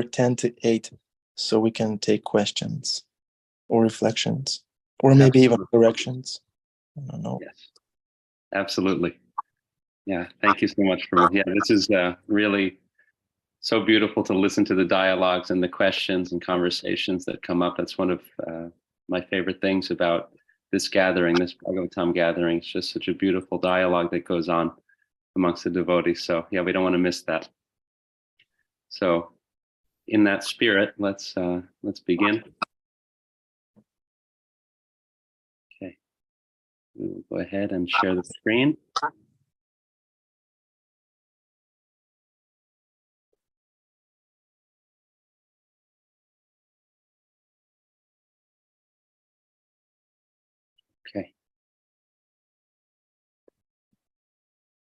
10 to 8 so we can take questions or reflections or maybe even corrections. I don't know. Yes, absolutely. Yeah, thank you so much for this is really so beautiful to listen to the dialogues and the questions and conversations that come up. That's one of my favorite things about this gathering, this Bhagavatam gathering. It's just such a beautiful dialogue that goes on amongst the devotees. So yeah, we don't want to miss that. So in that spirit, let's begin. Okay, we'll go ahead and share the screen. Okay.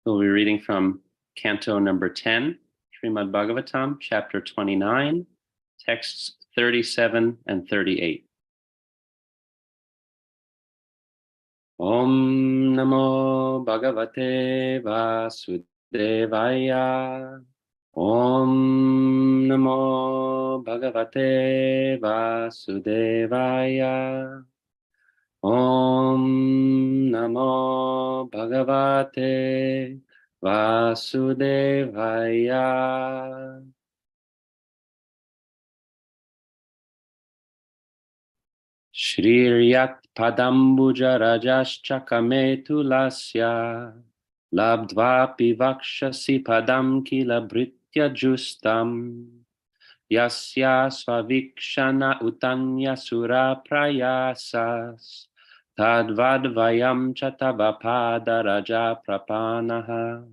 We'll be reading from Canto number 10, Srimad Bhagavatam, chapter 29, texts 37 and 38. Om Namo Bhagavate Vasudevaya. Om Namo Bhagavate Vasudevaya. Om Namo Bhagavate Vasudevaya. Shriryat Padambuja Rajaschakame Tulasya Labdvapi Vakshasi Padam Kila Britya Justam Yasya Svavikshana Utanya Sura Prayasas Tadvadvayam Chatavapada Raja Prapanaha.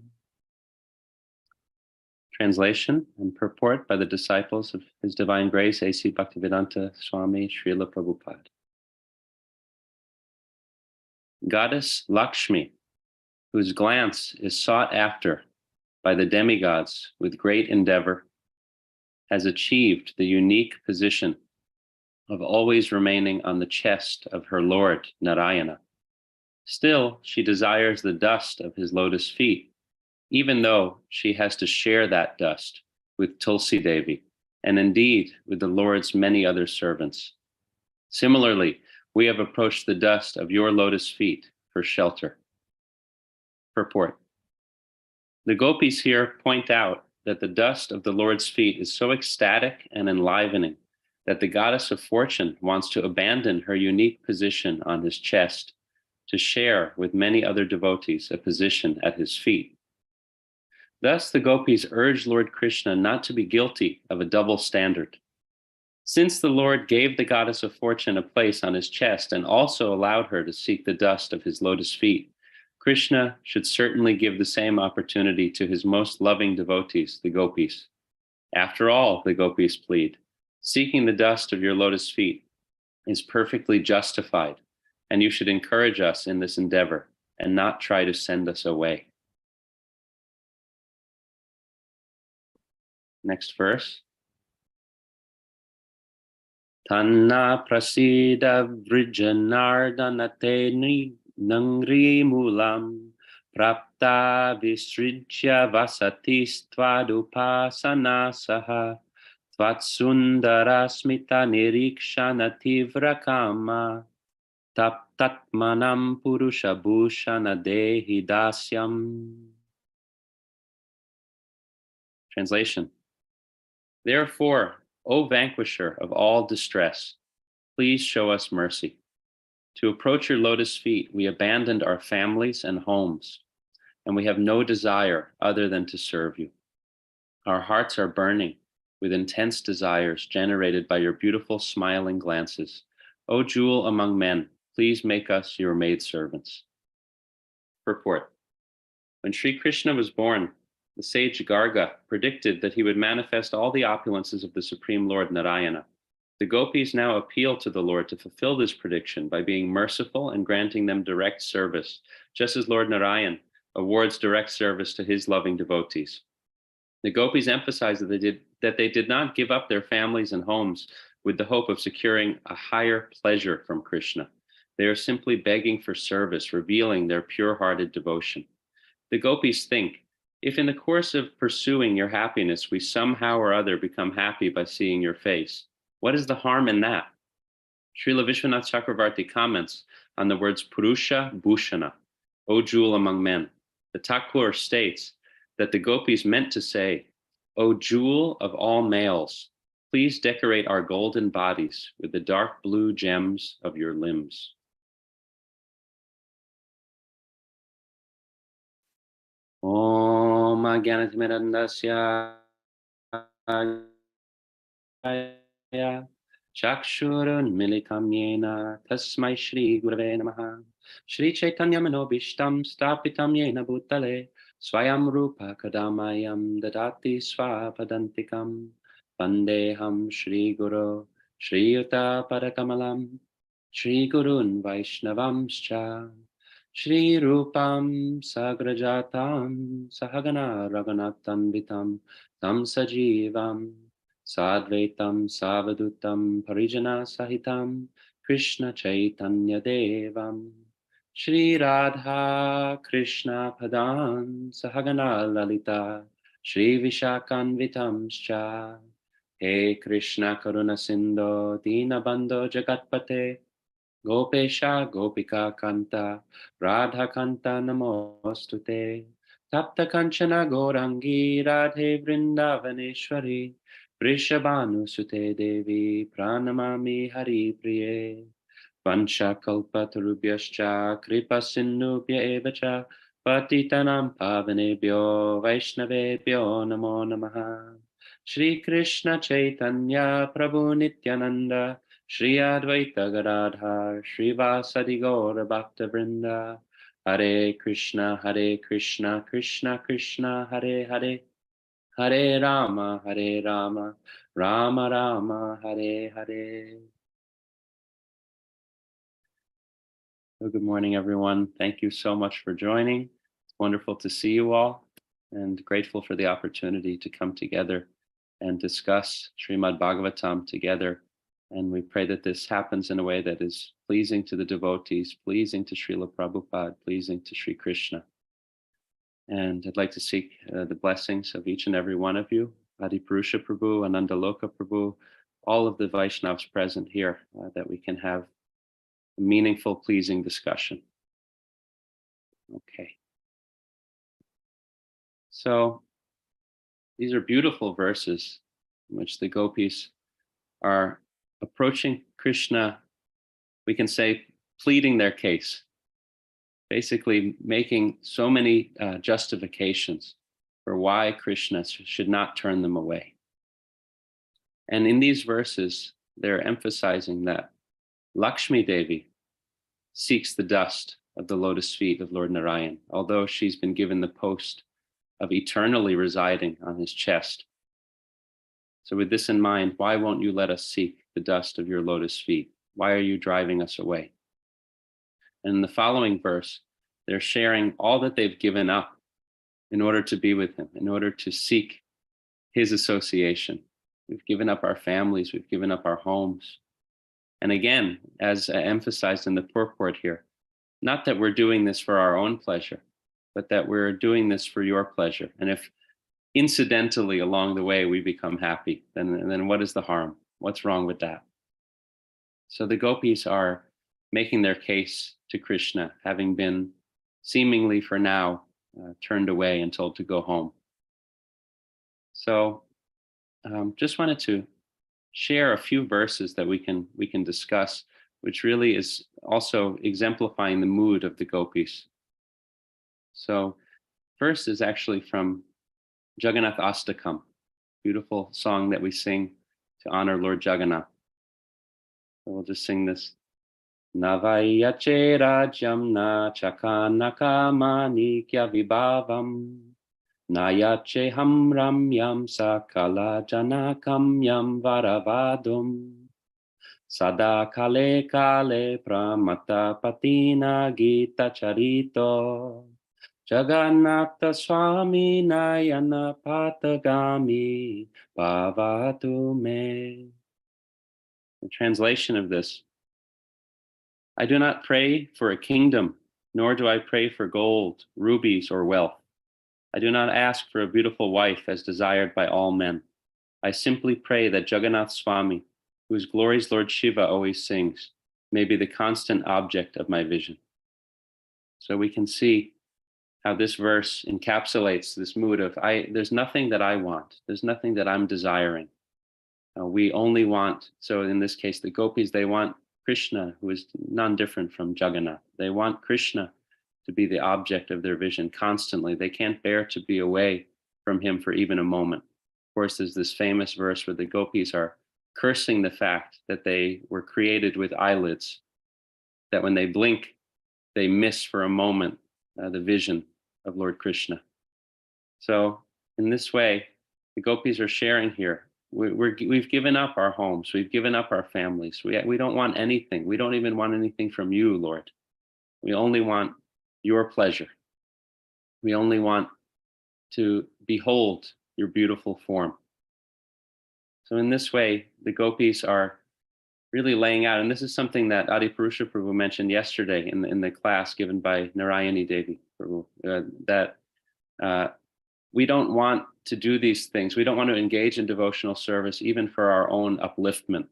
Translation and purport by the disciples of His Divine Grace, A.C. Bhaktivedanta Swami Srila Prabhupada. Goddess Lakshmi, whose glance is sought after by the demigods with great endeavor, has achieved the unique position of always remaining on the chest of her Lord Narayana. Still, she desires the dust of his lotus feet, even though she has to share that dust with Tulsi Devi, and indeed with the Lord's many other servants. Similarly, we have approached the dust of your lotus feet for shelter. Purport. The gopis here point out that the dust of the Lord's feet is so ecstatic and enlivening that the goddess of fortune wants to abandon her unique position on his chest to share with many other devotees a position at his feet. Thus, the gopis urge Lord Krishna not to be guilty of a double standard. Since the Lord gave the goddess of fortune a place on his chest and also allowed her to seek the dust of his lotus feet, Krishna should certainly give the same opportunity to his most loving devotees, the gopis. After all, the gopis plead, seeking the dust of your lotus feet is perfectly justified, and you should encourage us in this endeavor and not try to send us away. Next verse. Tanna prasida vrijanardanate nangri mulam prapta visrijya vasatis tvadupasanā saha tvatsundara smita nirikshana tivra kama taptatmanam purusha bhushana dehi dasyam. Translation. Therefore, O vanquisher of all distress, please show us mercy. To approach your lotus feet, we abandoned our families and homes, and we have no desire other than to serve you. Our hearts are burning with intense desires generated by your beautiful smiling glances. O jewel among men, please make us your maidservants. Purport. When Sri Krishna was born, the sage Garga predicted that he would manifest all the opulences of the Supreme Lord Narayana. The gopis now appeal to the Lord to fulfill this prediction by being merciful and granting them direct service, just as Lord Narayan awards direct service to his loving devotees. The gopis emphasize that they did not give up their families and homes with the hope of securing a higher pleasure from Krishna. They are simply begging for service, revealing their pure-hearted devotion. The gopis think If in the course of pursuing your happiness, we somehow or other become happy by seeing your face, what is the harm in that? Srila Vishwanath Chakravarti comments on the words Purusha Bhushana, O jewel among men. The Thakur states that the gopis meant to say, O jewel of all males, please decorate our golden bodies with the dark blue gems of your limbs. Om Agyanatimirandasya Chakshurun Militam Yena Tasmai Shri Gurave Namaha Shri Chaitanya Manobishtam Stapitam Yena Bhutale Swayam Rupa Kadamayam Dadati Swapadantikam Vandeham Shri Guru Shri Yuta Padakamalam Shri Gurun Vaishnavamscha Shri Rupam Sagrajatam Sahagana Raghunathanvitam Tam Sajivam Sadvaitam Savadutam Parijana Sahitam Krishna Chaitanya Devam Shri Radha Krishna Padan Sahagana Lalita Shri Vishakanvitam Scha He Krishna Karuna Sindho Dina Bandhu Jagatpate Gopesha Gopika Kanta Radha Kanta Namostute Tapta Kanchana Gorangi Radhe Vrindavaneshwari Vrishabhanu Sute Devi Pranamami Hari Priye Vansha Kalpatarubhyascha Kripa Sindhubhya Evacha Patitanam Pavanebhyo Vaishnavebhyo Namo Namaha Shri Krishna Chaitanya Prabhu Nityananda Shri Advaita Gadadhar Shri Vasadi Gaura Bhakta Vrinda Hare Krishna Krishna Krishna Hare Hare Hare Rama Rama Rama Hare Hare. Well, good morning, everyone. Thank you so much for joining. It's wonderful to see you all and grateful for the opportunity to come together and discuss Srimad Bhagavatam together. And we pray that this happens in a way that is pleasing to the devotees, pleasing to Srila Prabhupada, pleasing to Sri Krishna. And I'd like to seek the blessings of each and every one of you, Adi Purusha Prabhu, Anandaloka Prabhu, all of the Vaishnavas present here, that we can have a meaningful, pleasing discussion. Okay. So these are beautiful verses in which the gopis are approaching Krishna, we can say, pleading their case, basically making so many justifications for why Krishna should not turn them away. And in these verses, they're emphasizing that Lakshmi Devi seeks the dust of the lotus feet of Lord Narayan, although she's been given the post of eternally residing on his chest. So with this in mind, why won't you let us seek the dust of your lotus feet? Why are you driving us away? And in the following verse, they're sharing all that they've given up in order to be with him, in order to seek his association. We've given up our families, we've given up our homes. And again, as emphasized in the purport here, not that we're doing this for our own pleasure, but that we're doing this for your pleasure. And if incidentally along the way we become happy, then what is the harm? What's wrong with that? So the gopis are making their case to Krishna, having been seemingly for now turned away and told to go home. So just wanted to share a few verses that we can discuss, which really is also exemplifying the mood of the gopis. So first is actually from Jagannath Astakam, beautiful song that we sing to honor Lord Jagannath. So we'll just sing this. Navayache rajam na chakanaka manikya vibhavam Nayache hamram yam sakala janakam yam varavadum Sada kale kale pramata patina gita charito Jagannatha Swami Nayana Patagami Bhavatu Me. The translation of this: I do not pray for a kingdom, nor do I pray for gold, rubies, or wealth. I do not ask for a beautiful wife as desired by all men. I simply pray that Jagannath Swami, whose glories Lord Shiva always sings, may be the constant object of my vision. So we can see how this verse encapsulates this mood of, there's nothing that I want. There's nothing that I'm desiring. We only want, so in this case, the gopis, they want Krishna, who is none different from Jagannath. They want Krishna to be the object of their vision constantly. They can't bear to be away from him for even a moment. Of course, there's this famous verse where the gopis are cursing the fact that they were created with eyelids, that when they blink, they miss for a moment the vision of Lord Krishna. So in this way, the gopis are sharing here. We've given up our homes. We've given up our families. We don't want anything. We don't even want anything from you, Lord. We only want your pleasure. We only want to behold your beautiful form. So in this way, the gopis are really laying out, and this is something that Adipurusha Prabhu mentioned yesterday in the class given by Narayani Devi Prabhu, that we don't want to do these things. We don't want to engage in devotional service even for our own upliftment.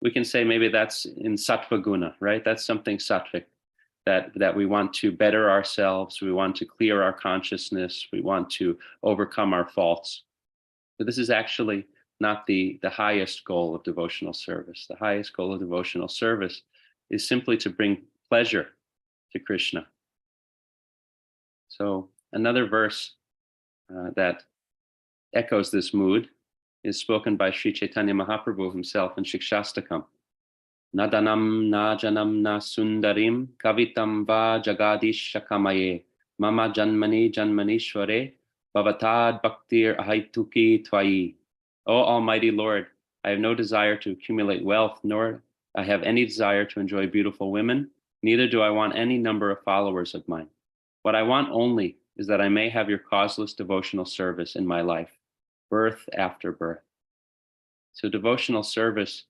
We can say maybe that's in sattva guna, right? That's something sattvic, that we want to better ourselves, we want to clear our consciousness, we want to overcome our faults. But this is actually not the highest goal of devotional service. The highest goal of devotional service is simply to bring pleasure to Krishna. So another verse that echoes this mood is spoken by Sri Chaitanya Mahaprabhu himself in Shikshastakam. Nadanam na janam na sundarim kavitam va jagadisha kamaye mama janmani janmanishware bhavatad bhaktir ahaituki twayi. O Almighty Lord, I have no desire to accumulate wealth, nor I have any desire to enjoy beautiful women, neither do I want any number of followers of mine. What I want only is that I may have your causeless devotional service in my life, birth after birth. So devotional service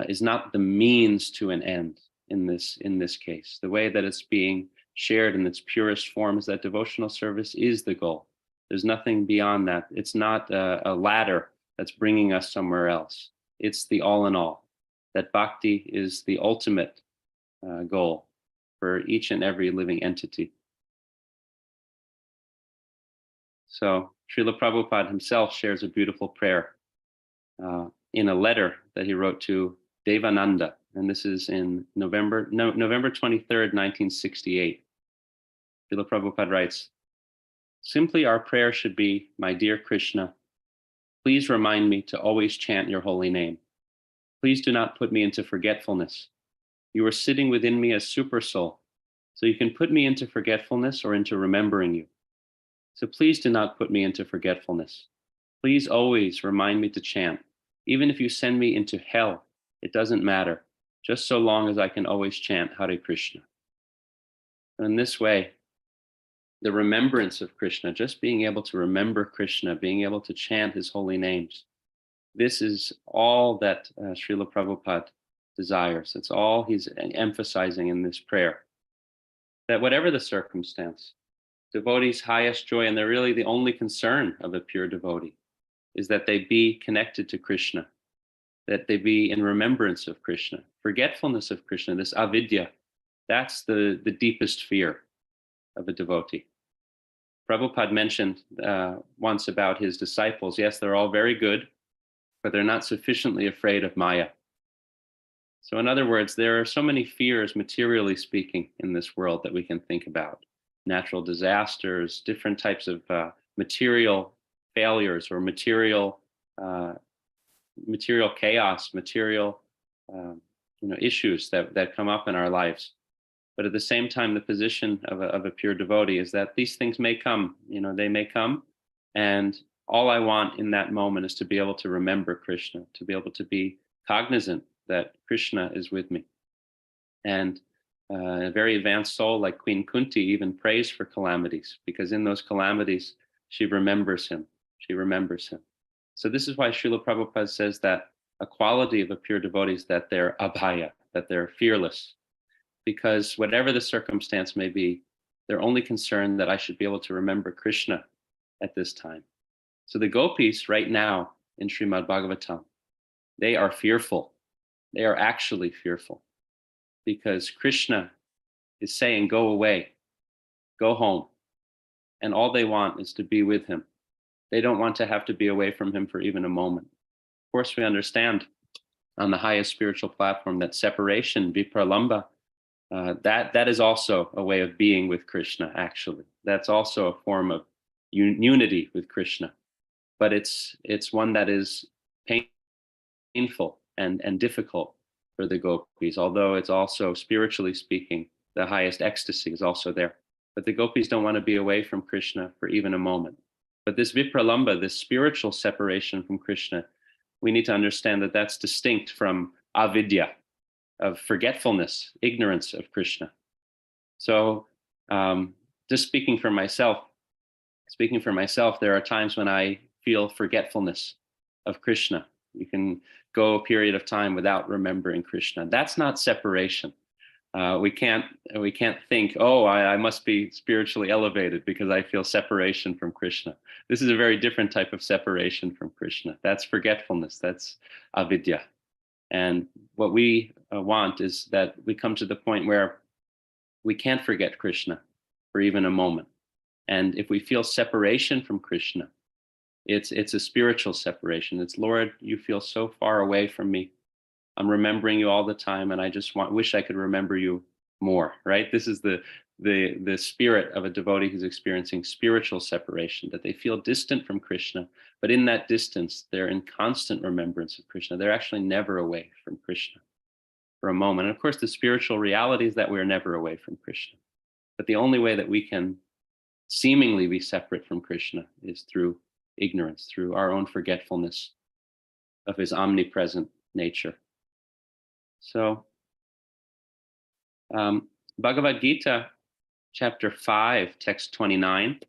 is not the means to an end in this case. The way that it's being shared in its purest form is that devotional service is the goal. There's nothing beyond that. It's not a ladder that's bringing us somewhere else. It's the all in all, that bhakti is the ultimate goal for each and every living entity. So Srila Prabhupada himself shares a beautiful prayer in a letter that he wrote to Devananda, and this is in November 23rd, 1968. Srila Prabhupada writes, "Simply our prayer should be, my dear Krishna, please remind me to always chant your holy name. Please do not put me into forgetfulness. You are sitting within me as super soul, so you can put me into forgetfulness or into remembering you. So please do not put me into forgetfulness. Please always remind me to chant. Even if you send me into hell, it doesn't matter, just so long as I can always chant Hare Krishna." And in this way, the remembrance of Krishna, just being able to remember Krishna, being able to chant his holy names, this is all that Srila Prabhupada desires. It's all he's emphasizing in this prayer. That whatever the circumstance, devotees' highest joy, and they're really the only concern of a pure devotee, is that they be connected to Krishna, that they be in remembrance of Krishna. Forgetfulness of Krishna, this avidya, that's the deepest fear of a devotee. Prabhupada mentioned once about his disciples, yes, they're all very good, but they're not sufficiently afraid of Maya. So in other words, there are so many fears, materially speaking, in this world that we can think about. Natural disasters, different types of material failures or material chaos, material issues that come up in our lives. But at the same time, the position of a pure devotee is that these things may come, they may come. And all I want in that moment is to be able to remember Krishna, to be able to be cognizant that Krishna is with me. And a very advanced soul like Queen Kunti even prays for calamities, because in those calamities, she remembers him. She remembers him. So this is why Srila Prabhupada says that a quality of a pure devotee is that they're abhaya, that they're fearless. Because whatever the circumstance may be, They're only concerned that I should be able to remember Krishna at this time. So the gopis right now in Srimad Bhagavatam, they are fearful. They are actually fearful because Krishna is saying, go away, go home. And all they want is to be with him. They don't want to have to be away from him for even a moment. Of course, we understand on the highest spiritual platform that separation, vipralamba, that is also a way of being with Krishna, actually. That's also a form of unity with Krishna. But it's one that is painful and difficult for the gopis, although it's also, spiritually speaking, the highest ecstasy is also there. But the gopis don't want to be away from Krishna for even a moment. But this vipralamba, this spiritual separation from Krishna, we need to understand that that's distinct from avidya, of forgetfulness, ignorance of Krishna. So just speaking for myself, there are times when I feel forgetfulness of Krishna. You can go a period of time without remembering Krishna. That's not separation. We can't think, oh, I must be spiritually elevated because I feel separation from Krishna. This is a very different type of separation from Krishna. That's forgetfulness. That's avidya. And what we want is that we come to the point where we can't forget Krishna for even a moment. And if we feel separation from Krishna, it's a spiritual separation. It's, Lord, you feel so far away from me. I'm remembering you all the time, and I just wish I could remember you more, right? This is the spirit of a devotee who's experiencing spiritual separation, that they feel distant from Krishna, but in that distance, they're in constant remembrance of Krishna. They're actually never away from Krishna for a moment. And of course, the spiritual reality is that we're never away from Krishna. But the only way that we can seemingly be separate from Krishna is through ignorance, through our own forgetfulness of his omnipresent nature. So, Bhagavad Gita, chapter 5, text 29,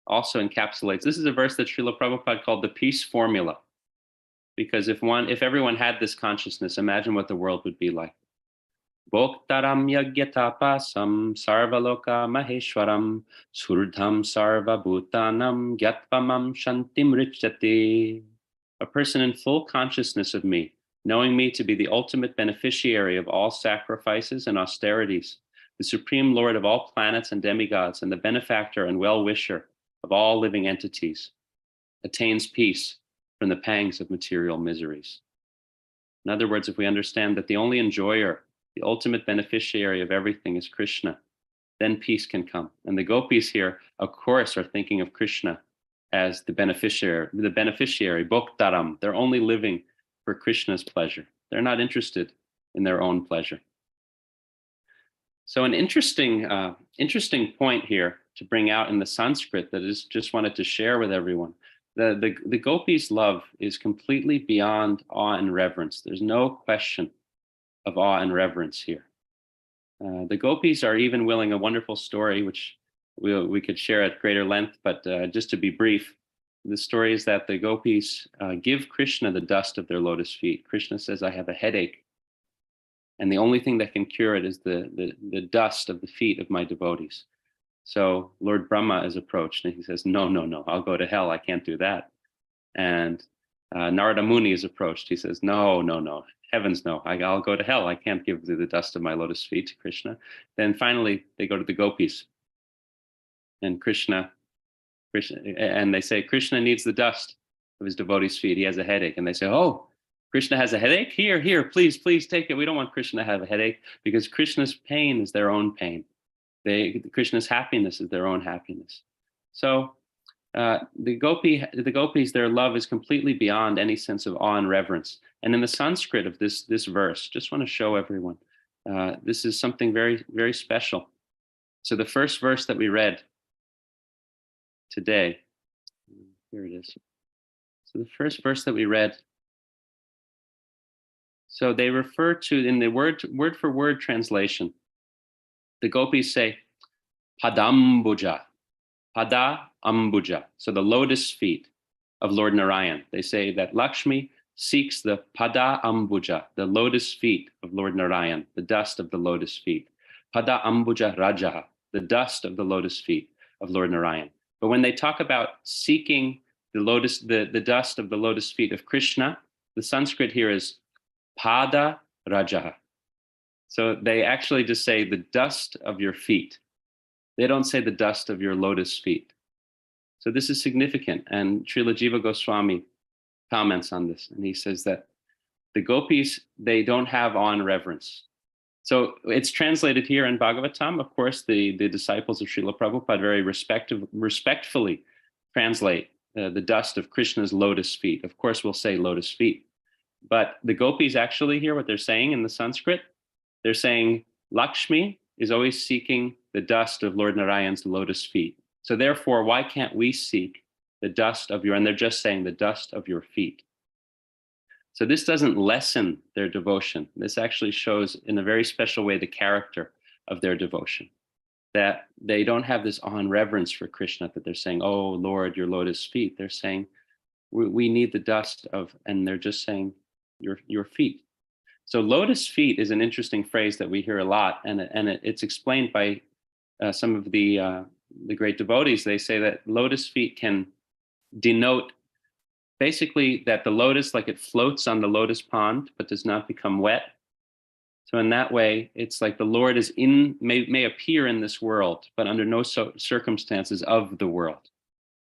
also encapsulates, this is a verse that Srila Prabhupada called the peace formula. Because if everyone had this consciousness, imagine what the world would be like. Bhoktaram yagyatapasam sarvaloka maheshwaram surdham sarva bhutanam gyatpamam shantim richati. A person in full consciousness of me, knowing me to be the ultimate beneficiary of all sacrifices and austerities, the supreme Lord of all planets and demigods, and the benefactor and well-wisher of all living entities, attains peace from the pangs of material miseries. In other words, if we understand that the only enjoyer, the ultimate beneficiary of everything is Krishna, then peace can come. And the gopis here, of course, are thinking of Krishna as the beneficiary, bhoktaram. They're only living for Krishna's pleasure. They're not interested in their own pleasure. So an interesting point here to bring out in the Sanskrit that I just wanted to share with everyone. The gopis' love is completely beyond awe and reverence. There's no question of awe and reverence here. The gopis are even willing, a wonderful story, which we could share at greater length, but just to be brief, the story is that the gopis give Krishna the dust of their lotus feet. Krishna says, I have a headache, and the only thing that can cure it is the dust of the feet of my devotees. So Lord Brahma is approached, and he says, no, I'll go to hell. I can't do that. And Narada Muni is approached. He says, no, heavens no, I'll go to hell. I can't give the dust of my lotus feet to Krishna. Then finally, they go to the gopis. And Krishna, and they say, Krishna needs the dust of his devotees' feet. He has a headache. And they say, oh, Krishna has a headache? Here, please take it. We don't want Krishna to have a headache, because Krishna's pain is their own pain. Krishna's happiness is their own happiness. So the gopis, their love is completely beyond any sense of awe and reverence. And in the Sanskrit of this verse, just want to show everyone, this is something very, very special. So the first verse that we read today, here it is. So the first verse that we read, so they refer to, in the word for word translation, the gopis say, Padambuja, Pada Ambuja, so the lotus feet of Lord Narayan. They say that Lakshmi seeks the Pada Ambuja, the lotus feet of Lord Narayan, the dust of the lotus feet. Pada Ambuja Rajaha. the dust of the lotus feet of Lord Narayan. But when they talk about seeking the dust of the lotus feet of Krishna, the Sanskrit here is pada rajaha. So they actually just say the dust of your feet. They don't say the dust of your lotus feet. So this is significant. And Srila Jiva Goswami comments on this. And he says that the gopis, they don't have awe and reverence. So it's translated here in Bhagavatam. Of course, the disciples of Srila Prabhupada very respectfully translate the dust of Krishna's lotus feet. Of course, we'll say lotus feet. But the gopis actually here, what they're saying in the Sanskrit, they're saying Lakshmi is always seeking the dust of Lord Narayan's lotus feet. So therefore, why can't we seek the dust of and they're just saying the dust of your feet. So this doesn't lessen their devotion. This actually shows in a very special way the character of their devotion, that they don't have this awe and reverence for Krishna, that they're saying, oh, Lord, your lotus feet. They're saying, we need the dust of, and they're just saying, your feet. So lotus feet is an interesting phrase that we hear a lot, and it's explained by some of the great devotees. They say that lotus feet can denote basically that the lotus, like it floats on the lotus pond, but does not become wet. So in that way, it's like the Lord is may appear in this world, but under no circumstances of the world.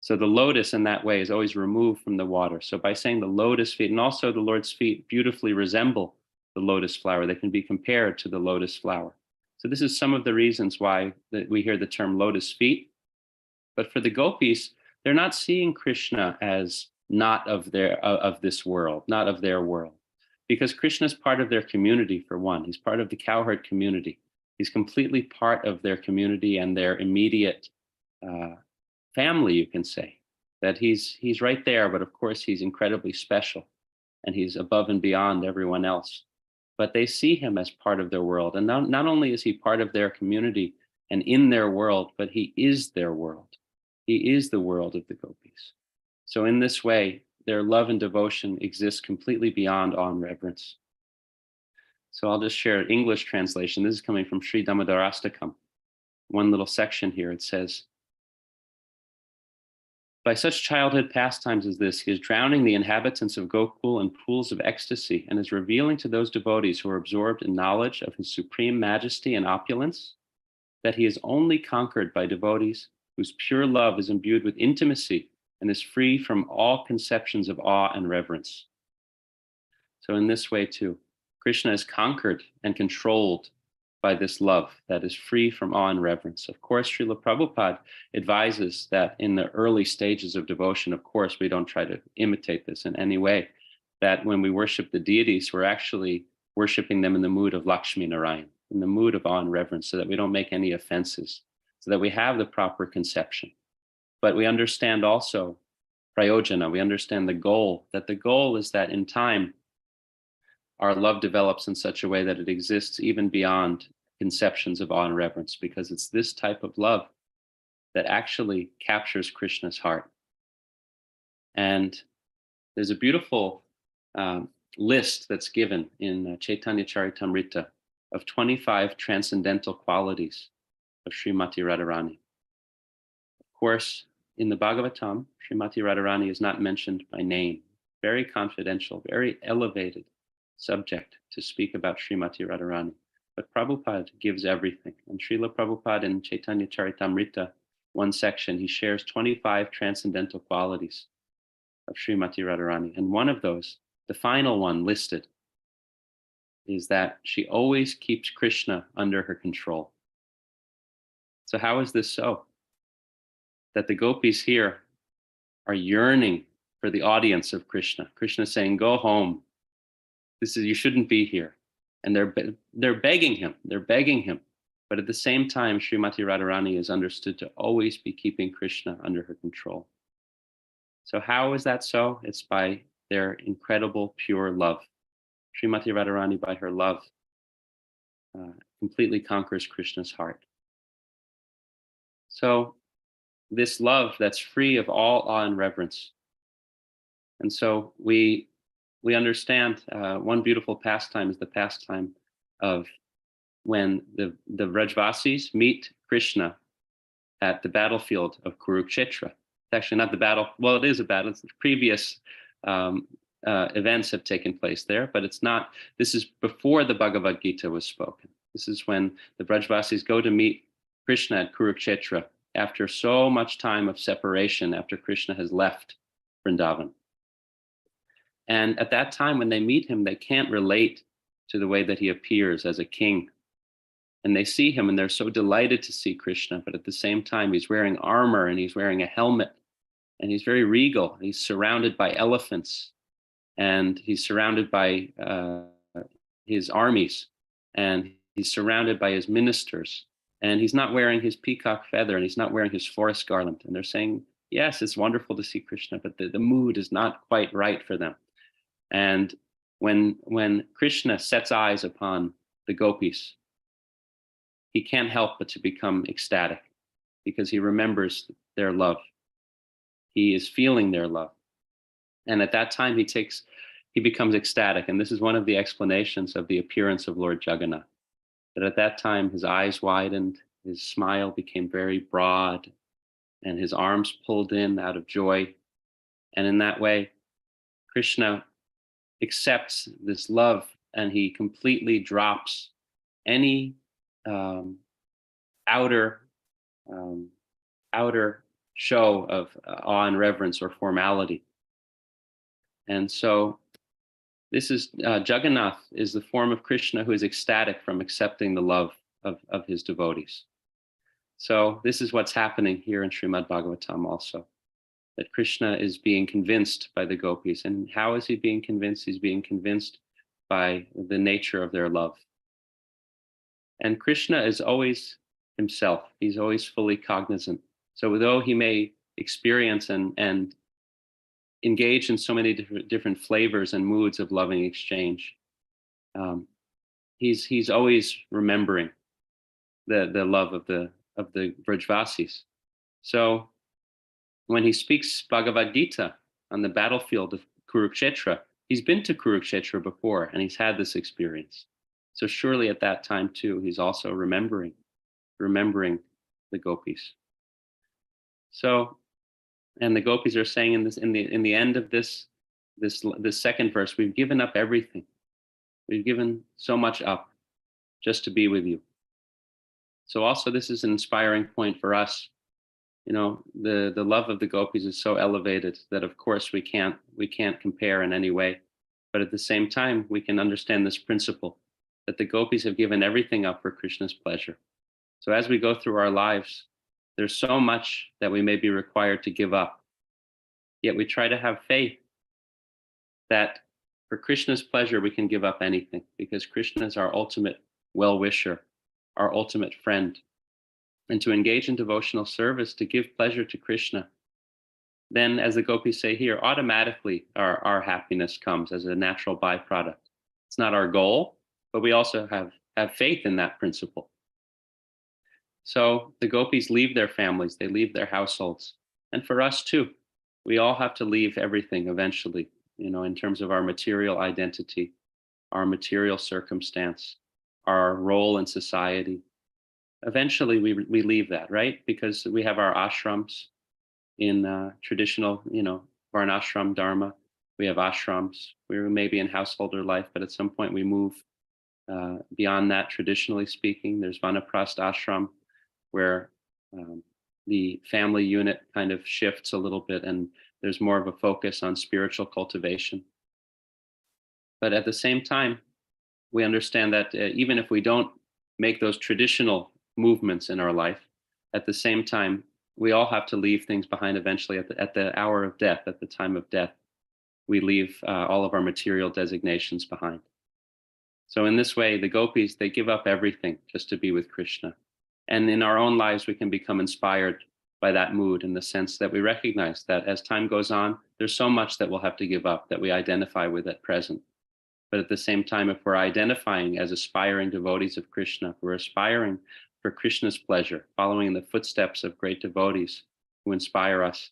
So the lotus in that way is always removed from the water. So by saying the lotus feet, and also the Lord's feet beautifully resemble the lotus flower, they can be compared to the lotus flower. So this is some of the reasons why we hear the term lotus feet. But for the gopis, they're not seeing Krishna as not of this world, not of their world. Because Krishna is part of their community, for one. He's part of the cowherd community. He's completely part of their community and their immediate family, you can say. That he's right there, but of course he's incredibly special. And he's above and beyond everyone else. But they see him as part of their world. And not only is he part of their community and in their world, but he is their world. He is the world of the gopis. So in this way, their love and devotion exists completely beyond awe and reverence. So I'll just share an English translation. This is coming from Sri Damodarastakam. One little section here, it says, by such childhood pastimes as this, he is drowning the inhabitants of Gokul in pools of ecstasy and is revealing to those devotees who are absorbed in knowledge of his supreme majesty and opulence that he is only conquered by devotees whose pure love is imbued with intimacy and is free from all conceptions of awe and reverence. So in this way too, Krishna is conquered and controlled by this love that is free from awe and reverence. Of course, Srila Prabhupada advises that in the early stages of devotion, of course, we don't try to imitate this in any way, that when we worship the deities, we're actually worshiping them in the mood of Lakshmi Narayan, in the mood of awe and reverence, so that we don't make any offenses, so that we have the proper conception. But we understand also prayojana, we understand the goal, that the goal is that in time, our love develops in such a way that it exists even beyond conceptions of awe and reverence, because it's this type of love that actually captures Krishna's heart. And there's a beautiful list that's given in Chaitanya Charitamrita of 25 transcendental qualities of Srimati Radharani. Of course, in the Bhagavatam, Srimati Radharani is not mentioned by name. Very confidential, very elevated subject to speak about Srimati Radharani. But Prabhupada gives everything. And Srila Prabhupada in Chaitanya Charitamrita, one section, he shares 25 transcendental qualities of Srimati Radharani. And one of those, the final one listed, is that she always keeps Krishna under her control. So how is this so? That the gopis here are yearning for the audience of Krishna. Krishna saying, go home. You shouldn't be here. And they're begging him. They're begging him. But at the same time, Srimati Radharani is understood to always be keeping Krishna under her control. So how is that so? It's by their incredible pure love. Srimati Radharani, by her love, completely conquers Krishna's heart. So this love that's free of all awe and reverence. And so we understand one beautiful pastime is the pastime of when the Vrajvasis meet Krishna at the battlefield of Kurukshetra. It's actually not the battle. Well, it is a battle. It's the previous events have taken place there, but it's not. This is before the Bhagavad Gita was spoken. This is when the Brajvasis go to meet Krishna at Kurukshetra after so much time of separation, after Krishna has left Vrindavan. And at that time, when they meet him, they can't relate to the way that he appears as a king. And they see him and they're so delighted to see Krishna, but at the same time, he's wearing armor and he's wearing a helmet and he's very regal. He's surrounded by elephants and he's surrounded by his armies and he's surrounded by his ministers. And he's not wearing his peacock feather and he's not wearing his forest garland. And they're saying, yes, it's wonderful to see Krishna, but the mood is not quite right for them. And when Krishna sets eyes upon the gopis, he can't help but to become ecstatic because he remembers their love. He is feeling their love. And at that time, he becomes ecstatic. And this is one of the explanations of the appearance of Lord Jagannath, that at that time, his eyes widened, his smile became very broad, and his arms pulled in out of joy. And in that way, Krishna accepts this love and he completely drops any outer show of awe and reverence or formality. And so this is Jagannath is the form of Krishna who is ecstatic from accepting the love of his devotees. So this is what's happening here in Srimad Bhagavatam also, that Krishna is being convinced by the gopis. And how is he being convinced? He's being convinced by the nature of their love. And Krishna is always himself. He's always fully cognizant. So though he may experience and engage in so many different flavors and moods of loving exchange, he's always remembering the love of the Vrajvasis. So when he speaks Bhagavad Gita on the battlefield of Kurukshetra, he's been to Kurukshetra before and he's had this experience. So surely at that time too, he's also remembering the gopis. So, and the gopis are saying in the end of this second verse, we've given up everything. We've given so much up just to be with you. So also this is an inspiring point for us. You know, the love of the gopis is so elevated that of course we can't compare in any way. But at the same time, we can understand this principle that the gopis have given everything up for Krishna's pleasure. So as we go through our lives, there's so much that we may be required to give up. Yet we try to have faith that for Krishna's pleasure, we can give up anything because Krishna is our ultimate well-wisher, our ultimate friend. And to engage in devotional service, to give pleasure to Krishna, then as the gopis say here, automatically our happiness comes as a natural byproduct. It's not our goal, but we also have faith in that principle. So the gopis leave their families, they leave their households. And for us too, we all have to leave everything eventually, you know, in terms of our material identity, our material circumstance, our role in society. Eventually we leave that, right? Because we have our ashrams in traditional, you know, varnashram dharma. We have ashrams. We may be in householder life, but at some point we move beyond that. Traditionally speaking, there's vanaprastha ashram, where the family unit kind of shifts a little bit and there's more of a focus on spiritual cultivation. But at the same time, we understand that even if we don't make those traditional movements in our life, at the same time, we all have to leave things behind eventually at the hour of death, at the time of death. We leave all of our material designations behind. So in this way, the gopis, they give up everything just to be with Krishna. And in our own lives, we can become inspired by that mood in the sense that we recognize that as time goes on, there's so much that we'll have to give up that we identify with at present. But at the same time, if we're identifying as aspiring devotees of Krishna, if we're aspiring for Krishna's pleasure, following in the footsteps of great devotees who inspire us,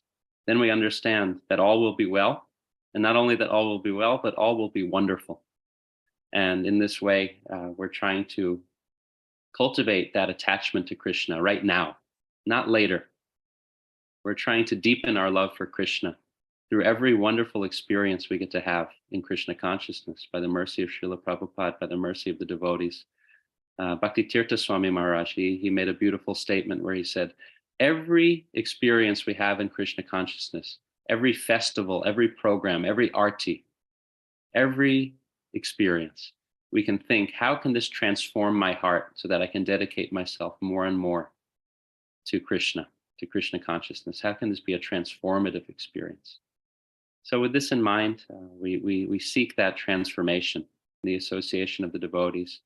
then we understand that all will be well. And not only that all will be well, but all will be wonderful. And in this way, we're trying to cultivate that attachment to Krishna right now, not later. We're trying to deepen our love for Krishna through every wonderful experience we get to have in Krishna consciousness by the mercy of Srila Prabhupada, by the mercy of the devotees. Bhakti Tirtha Swami Maharaj, he made a beautiful statement where he said, every experience we have in Krishna consciousness, every festival, every program, every arti, every experience, we can think, how can this transform my heart so that I can dedicate myself more and more to Krishna consciousness? How can this be a transformative experience? So with this in mind, we seek that transformation, the association of the devotees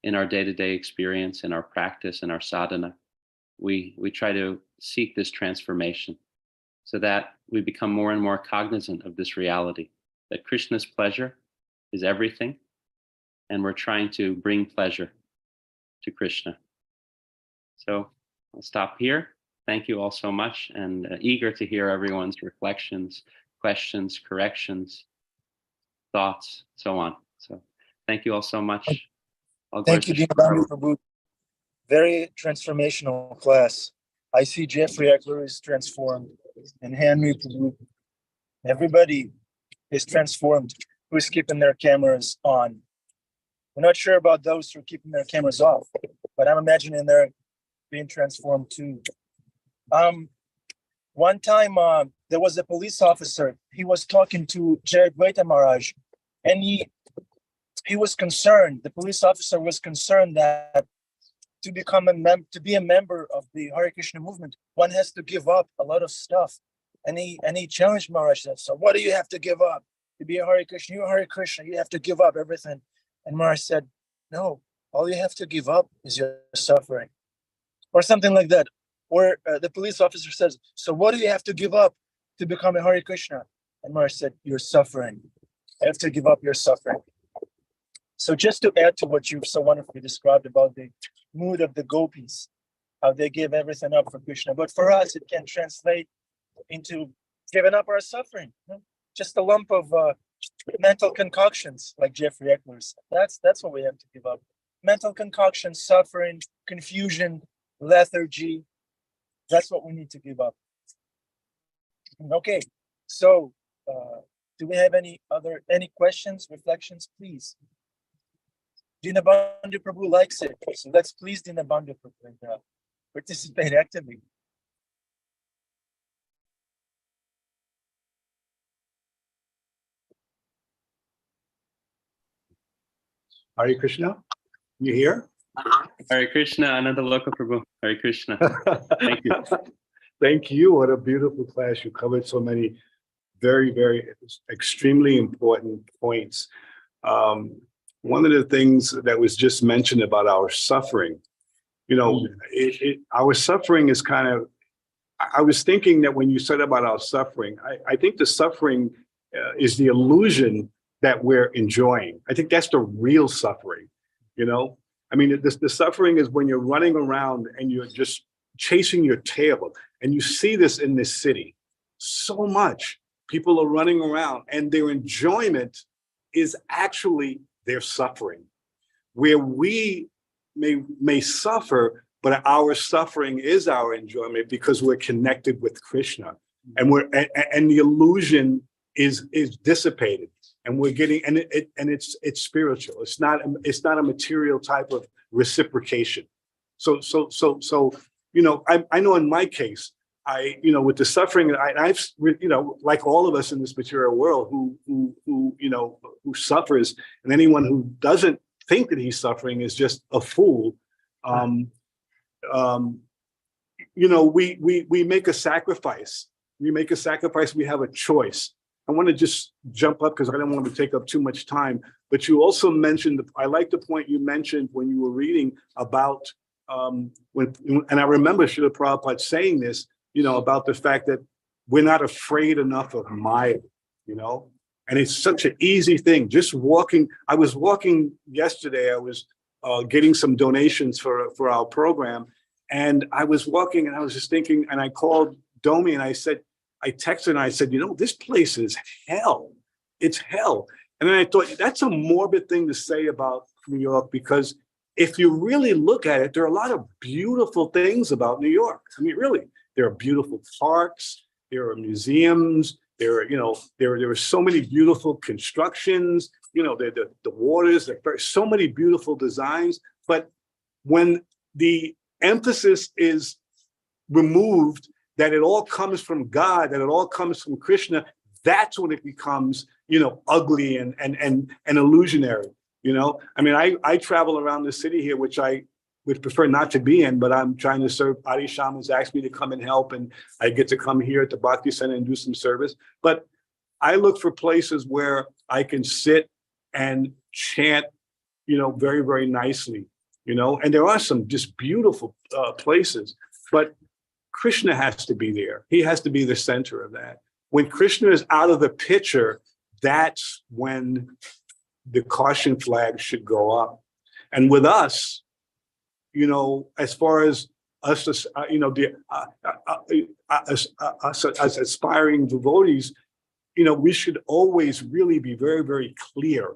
in our day-to-day experience, in our practice, in our sadhana. We try to seek this transformation so that we become more and more cognizant of this reality, that Krishna's pleasure is everything, and we're trying to bring pleasure to Krishna. So I'll stop here. Thank you all so much, and eager to hear everyone's reflections, questions, corrections, thoughts, so on. So thank you all so much. Thank you, Dina Bandhu Prabhu. Very transformational class. I see Jeffrey Eckler is transformed, and Henry Prabhu. Everybody is transformed who is keeping their cameras on. We're not sure about those who are keeping their cameras off, but I'm imagining they're being transformed too. One time there was a police officer. He was talking to Jai Advaita Maharaj, and he was concerned. The police officer was concerned that to become to be a member of the Hare Krishna movement, one has to give up a lot of stuff. And he challenged Maharaj that. So what do you have to give up to be a Hare Krishna? You're Hare Krishna. You have to give up everything. And Maharaj said, no, all you have to give up is your suffering, or something like that. Or the police officer says, so what do you have to give up to become a Hare Krishna? And Maharaj said, your suffering. You have to give up your suffering. So just to add to what you've so wonderfully described about the mood of the gopis, how they give everything up for Krishna. But for us, it can translate into giving up our suffering. Just a lump of mental concoctions, like Jeffrey Eckler said. That's what we have to give up. Mental concoctions, suffering, confusion, lethargy. That's what we need to give up. Okay, so do we have any questions, reflections, please? Dina Bandhu Prabhu likes it, so let's please Dina Bandhu Prabhu and participate actively. Hare Krishna, you here? Hare Krishna, Ananda Loka Prabhu. Hare Krishna. Thank you. Thank you. What a beautiful class. You covered so many very, very extremely important points. One of the things that was just mentioned about our suffering, our suffering is kind of, I was thinking that when you said about our suffering, I think the suffering is the illusion that we're enjoying. I think that's the real suffering, I mean, the suffering is when you're running around and you're just chasing your tail. And you see this in this city so much. People are running around and their enjoyment is actually their suffering. Where we may suffer, but our suffering is our enjoyment because we're connected with Krishna. And and the illusion is dissipated. And we're getting, and it's spiritual. It's not a material type of reciprocation. So I know in my case, with the suffering, I've like all of us in this material world who suffers, and anyone who doesn't think that he's suffering is just a fool. We make a sacrifice. We have a choice. I want to just jump up because I don't want to take up too much time. But you also mentioned, I like the point you mentioned when you were reading about and I remember Srila Prabhupada saying this, about the fact that we're not afraid enough of Maya, and it's such an easy thing. Just walking. I was walking yesterday. I was getting some donations for our program, and I was walking, and I was just thinking, and I called Domi, and I texted and I said, this place is hell. It's hell. And then I thought, that's a morbid thing to say about New York because if you really look at it, there are a lot of beautiful things about New York. I mean, really, there are beautiful parks, there are museums, there are so many beautiful constructions, the waters, there are so many beautiful designs. But when the emphasis is removed, that it all comes from God, that it all comes from Krishna, that's when it becomes, ugly and illusionary. I mean, I travel around the city here, which I would prefer not to be in, but I'm trying to serve. Adi Shaman's asked me to come and help, and I get to come here at the Bhakti Center and do some service. But I look for places where I can sit and chant, very, very nicely, and there are some just beautiful places, but Krishna has to be there. He has to be the center of that. When Krishna is out of the picture, that's when the caution flag should go up. And with us, as far as us, us as aspiring devotees, we should always really be very, very clear,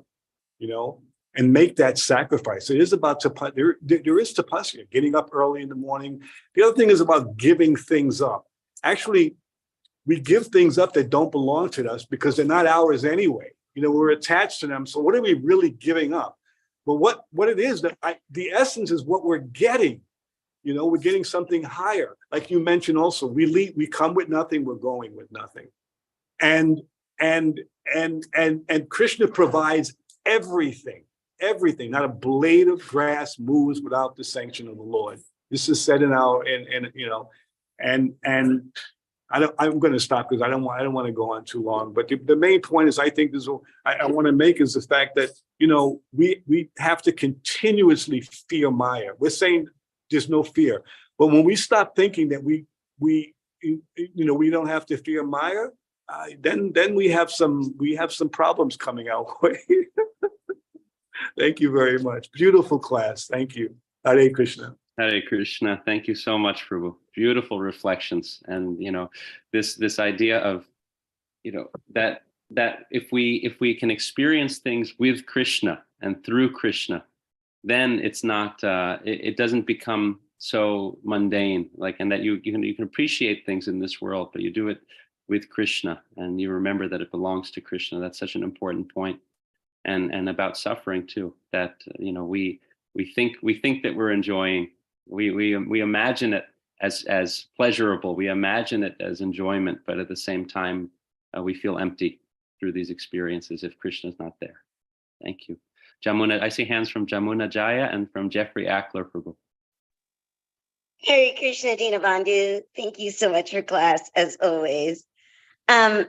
and make that sacrifice. It is about there is tapasya, getting up early in the morning. The other thing is about giving things up. Actually, we give things up that don't belong to us because they're not ours anyway. We're attached to them. So what are we really giving up? But what it is, the essence is what we're getting. We're getting something higher. Like you mentioned also, we come with nothing, we're going with nothing. And Krishna provides everything. Not a blade of grass moves without the sanction of the Lord. This is said in our, I'm going to stop because I don't want to go on too long. But the main point is, I think I want to make is the fact that, we have to continuously fear Maya. We're saying there's no fear. But when we stop thinking that we don't have to fear Maya, then we have some problems coming our way. Thank you very much. Beautiful class. Thank you. Hare Krishna. Hare Krishna. Thank you so much, Prabhu. Beautiful reflections. And, this idea of, that if we can experience things with Krishna and through Krishna, then it's not, it doesn't become so mundane, and that you can appreciate things in this world, but you do it with Krishna and you remember that it belongs to Krishna. That's such an important point. And about suffering too, that, we think that we're enjoying, we imagine it as pleasurable, we imagine it as enjoyment, but at the same time, we feel empty through these experiences if Krishna's not there. Thank you. Jamuna, I see hands from Jamuna Jaya and from Jeffrey Ackler, Prabhu. Hare Krishna, Dina Bandhu. Thank you so much for class, as always. And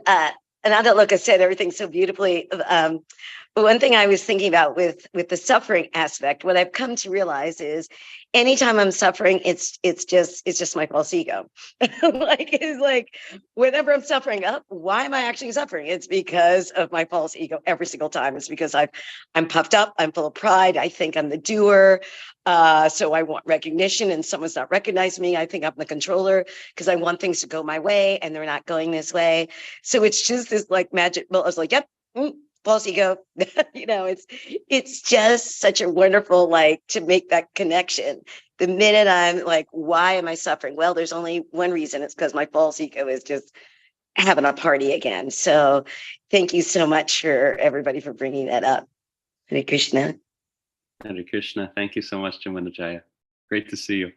Adaloka said everything so beautifully. But one thing I was thinking about with the suffering aspect, what I've come to realize is anytime I'm suffering, it's just my false ego. It's like whenever I'm suffering, why am I actually suffering? It's because of my false ego every single time. It's because I'm puffed up, I'm full of pride, I think I'm the doer. So I want recognition and someone's not recognizing me. I think I'm the controller because I want things to go my way and they're not going this way. So it's just this magic. Well, I was like, yep. False ego. It's just such a wonderful, to make that connection. The minute I'm like, why am I suffering? Well, there's only one reason. It's because my false ego is just having a party again. So thank you so much for everybody for bringing that up. Hare Krishna. Hare Krishna. Thank you so much, Jamuna Jaya. Great to see you.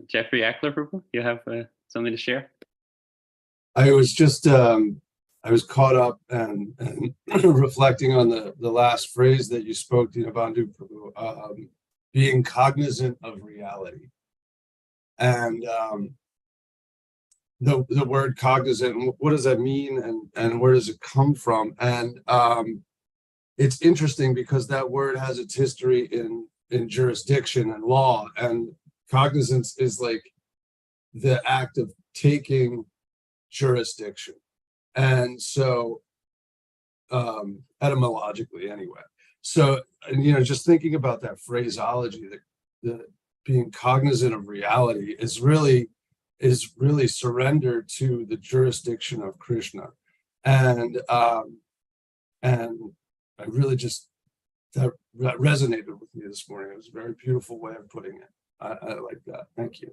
Jeffrey Ackler, Prabhu, you have something to share? I was just I was caught up and reflecting on the last phrase that you spoke, Dina Bandhu, being cognizant of reality. And the word cognizant, what does that mean and where does it come from? And it's interesting because that word has its history in jurisdiction and law, and cognizance is like the act of taking jurisdiction. And so, etymologically anyway. So, just thinking about that phraseology, the being cognizant of reality is really surrendered to the jurisdiction of Krishna. And I really just resonated with me this morning. It was a very beautiful way of putting it. I like that. Thank you.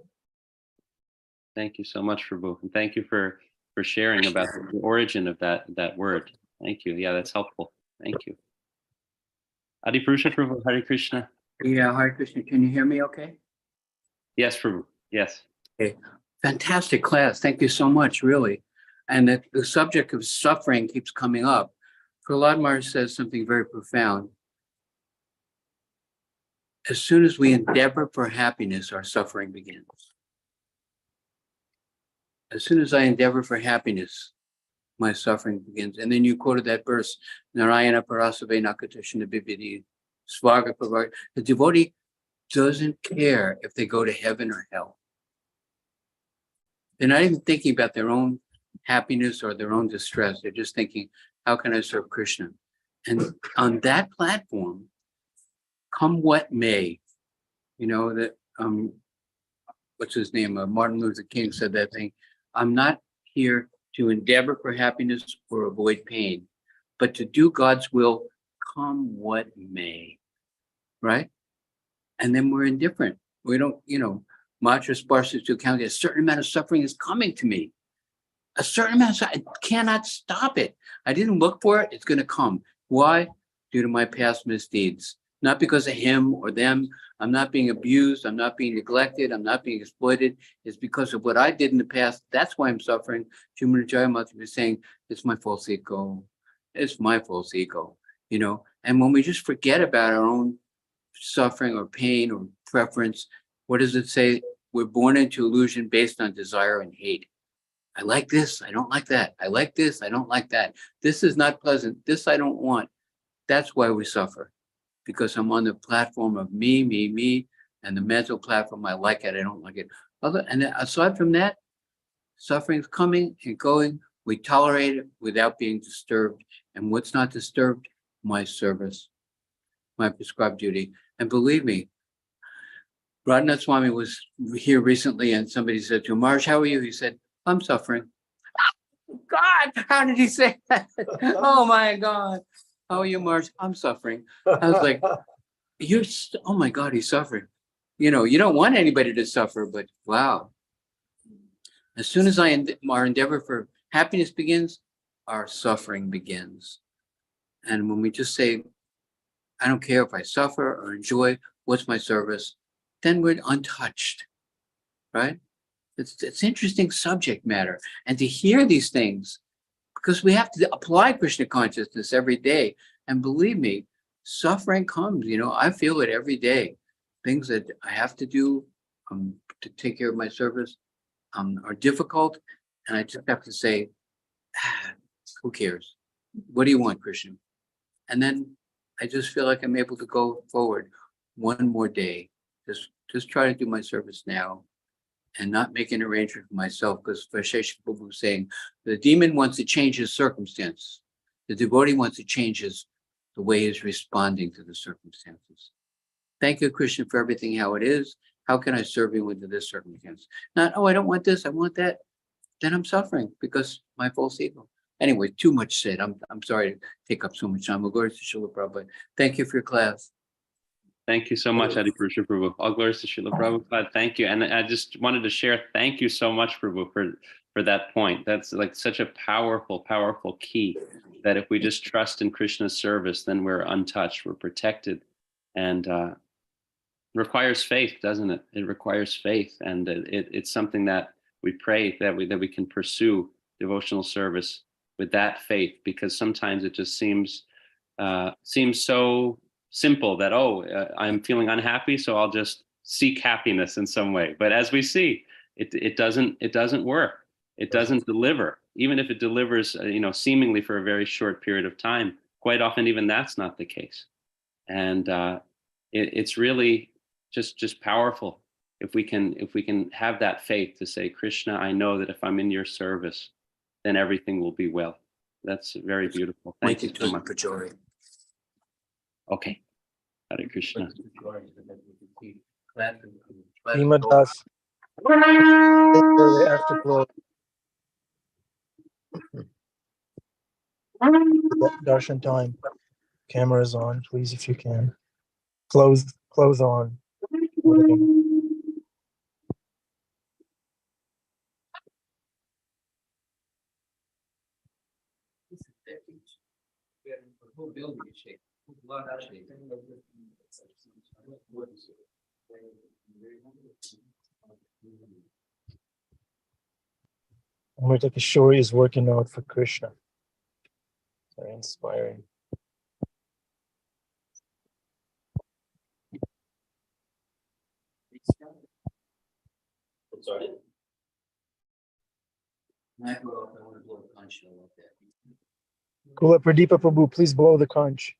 Thank you so much, Prabhu. And thank you for sharing about the origin of that word. Thank you. Yeah, that's helpful. Thank you. Adi Purusha Prabhu, Hare Krishna. Yeah, Hare Krishna. Can you hear me okay? Yes, Prabhu. Yes. Okay. Fantastic class. Thank you so much, really. And the subject of suffering keeps coming up. Prahlad Maharaj says something very profound. As soon as we endeavor for happiness, our suffering begins. As soon as I endeavor for happiness, my suffering begins. And then you quoted that verse, Narayana Parasave Nakatashina Bibidi Svaga Pavar. The devotee doesn't care if they go to heaven or hell. They're not even thinking about their own happiness or their own distress. They're just thinking, how can I serve Krishna? And on that platform, come what may, you know, that what's his name? Martin Luther King said that thing. I'm not here to endeavor for happiness or avoid pain, but to do God's will, come what may, right? And then we're indifferent. We don't, you know, Matra Sparsa to count, a certain amount of suffering is coming to me. A certain amount of suffering, I cannot stop it. I didn't look for it, it's gonna come. Why? Due to my past misdeeds. Not because of him or them. I'm not being abused, I'm not being neglected, I'm not being exploited. It's because of what I did in the past. That's why I'm suffering. Jumana Jayamati was saying, it's my false ego. It's my false ego, you know? And when we just forget about our own suffering or pain or preference, what does it say? We're born into illusion based on desire and hate. I like this, I don't like that. I like this, I don't like that. This is not pleasant, this I don't want. That's why we suffer. Because I'm on the platform of me, and the mental platform, I like it, I don't like it. And aside from that, suffering's coming and going. We tolerate it without being disturbed. And what's not disturbed? My service, my prescribed duty. And believe me, Radhanath Swami was here recently and somebody said to him, Marsh, how are you? He said, I'm suffering. God, how did he say that? Oh my God. How are you, Marsh? I'm suffering. I was like, oh my God, he's suffering. You know, you don't want anybody to suffer, but wow. As soon as our endeavor for happiness begins, our suffering begins. And when we just say, I don't care if I suffer or enjoy, what's my service? Then we're untouched, right? It's interesting subject matter. And to hear these things, because we have to apply Krishna consciousness every day. And believe me, suffering comes, you know, I feel it every day. Things that I have to do to take care of my service are difficult. And I just have to say, who cares? What do you want, Krishna? And then I just feel like I'm able to go forward one more day. Just try to do my service now and not make an arrangement for myself, because Vaisheshika Prabhu was saying the demon wants to change his circumstance. The devotee wants to change the way he's responding to the circumstances. Thank you, Krishna, for everything how it is. How can I serve you into this circumstance? Not, oh, I don't want this, I want that. Then I'm suffering because my false ego. Anyway, too much said. I'm sorry to take up so much time. We'll go to Srila Prabhupada. Thank you for your class. Thank you so much, Adi Purusha Prabhu. All glories to Srila Prabhupada. Thank you. And I just wanted to share, thank you so much, Prabhu, for that point. That's like such a powerful, powerful key that if we just trust in Krishna's service, then we're untouched, we're protected. And requires faith, doesn't it? It requires faith. And it's something that we pray that we can pursue devotional service with that faith, because sometimes it just seems so simple that, I'm feeling unhappy, so I'll just seek happiness in some way. But as we see, it doesn't work. It doesn't deliver. Even if it delivers, seemingly for a very short period of time, quite often even that's not the case. And it's really just powerful if we can have that faith to say, Krishna, I know that if I'm in your service, then everything will be well. That's very beautiful. Thank you so much. Okay. Hare Krishna. Himadas. Afterglow. Darshan time. Cameras on, please, if you can. Clothes on. Amrita Kishore is working out for Krishna. Very inspiring. Sorry. Kula Pradeepa Prabhu, please blow the conch.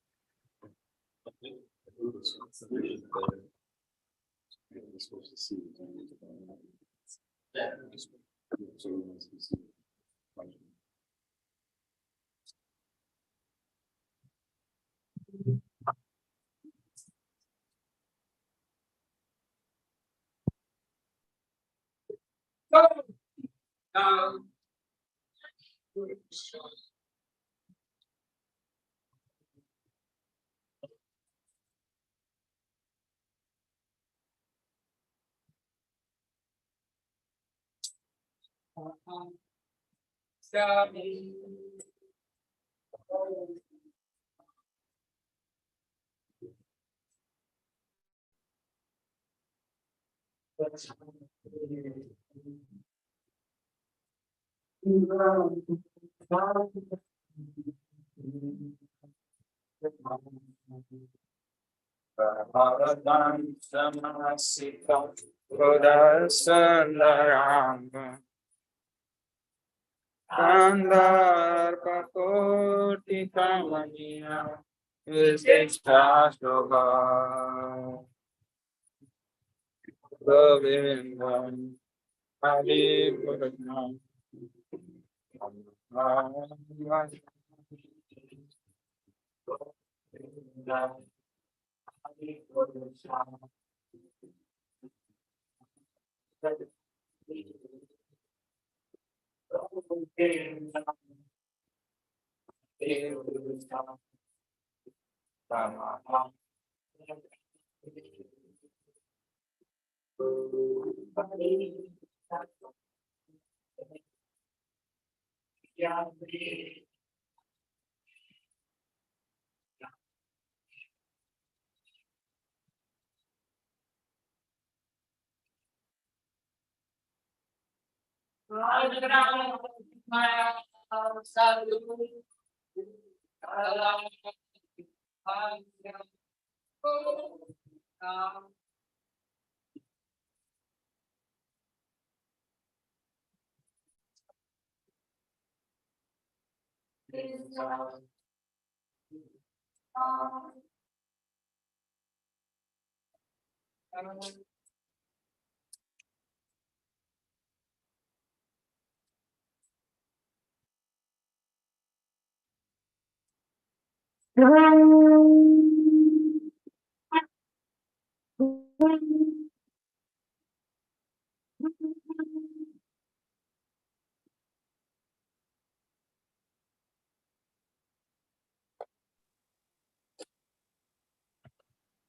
Andar pakoti kamania vistashoga Govindam Hari Purnam